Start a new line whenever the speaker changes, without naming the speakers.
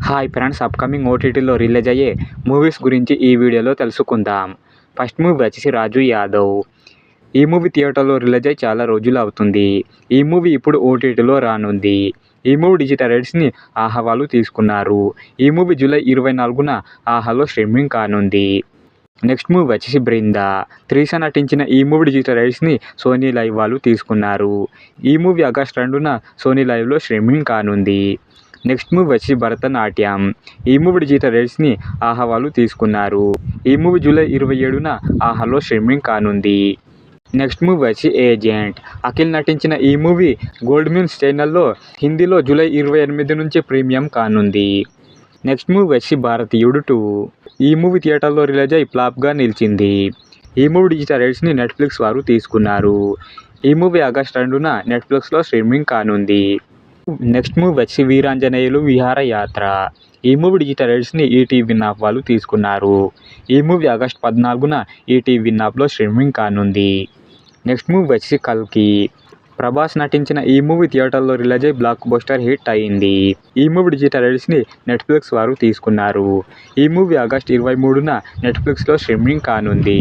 Hi friends, upcoming ఓటీటీలో release అయ్యే movies గురించి ఈ వీడియోలో తెలుసుకుందాం. ఫస్ట్ మూవీ వచ్చేసి రాజు యాదవ్. ఈ మూవీ థియేటర్లో రిలీజ్ అయ్యి చాలా రోజులు అవుతుంది. ఈ మూవీ ఇప్పుడు ఓటీటీలో రానుంది. ఈ మూవీ డిజిటల్ రైట్స్ని ఆహా వాళ్ళు తీసుకున్నారు. ఈ మూవీ జూలై 24న ఆహాలో స్ట్రీమింగ్ కానుంది. నెక్స్ట్ మూవీ వచ్చేసి బృందా. త్రిష నటించిన ఈ మూవీ డిజిటల్ రైట్స్ని సోనీ లైవ్ వాళ్ళు తీసుకున్నారు. ఈ మూవీ ఆగస్ట్ 2న సోనీ లైవ్లో స్ట్రీమింగ్ కానుంది. నెక్స్ట్ మూవీ వచ్చి భరతనాట్యం. ఈ మూవీ డిజిటల్ రైట్స్ని ఆహా వాళ్ళు తీసుకున్నారు. ఈ మూవీ జూలై 27న ఆహాలో స్ట్రీమింగ్ కానుంది. నెక్స్ట్ మూవీ వచ్చి ఏజెంట్. అఖిల్ నటించిన ఈ మూవీ గోల్డ్ మ్యూన్స్ ఛానల్లో హిందీలో జూలై 28 నుంచి ప్రీమియం కానుంది. నెక్స్ట్ మూవీ వచ్చి భారతీయుడు 2. ఈ మూవీ థియేటర్లో రిలీజ్ అయ్యి ఫ్లాప్గా నిలిచింది. ఈ మూవీ డిజిటల్ రైట్స్ని నెట్ఫ్లిక్స్ వారు తీసుకున్నారు. ఈ మూవీ ఆగస్ట్ 2న నెట్ఫ్లిక్స్లో స్ట్రీమింగ్ కానుంది. నెక్స్ట్ మూవీ వచ్చి వీరాంజనేయులు విహారయాత్ర. ఈ మూవీ డిజిటల్ రైట్స్ని ఈటీవీ నాప్ వాళ్ళు తీసుకున్నారు. ఈ మూవీ ఆగస్ట్ 14న ఈటీవీ నాప్లో స్ట్రీమింగ్ కానుంది. నెక్స్ట్ మూవీ వచ్చి కల్కి. ప్రభాస్ నటించిన ఈ మూవీ థియేటర్లో రిలీజ్ అయ్యి బ్లాక్ బస్టర్ హిట్ అయింది. ఈ మూవీ డిజిటల్ రైట్స్ని నెట్ఫ్లిక్స్ వారు తీసుకున్నారు. ఈ మూవీ ఆగస్ట్ 23న నెట్ఫ్లిక్స్లో స్ట్రీమింగ్ కానుంది.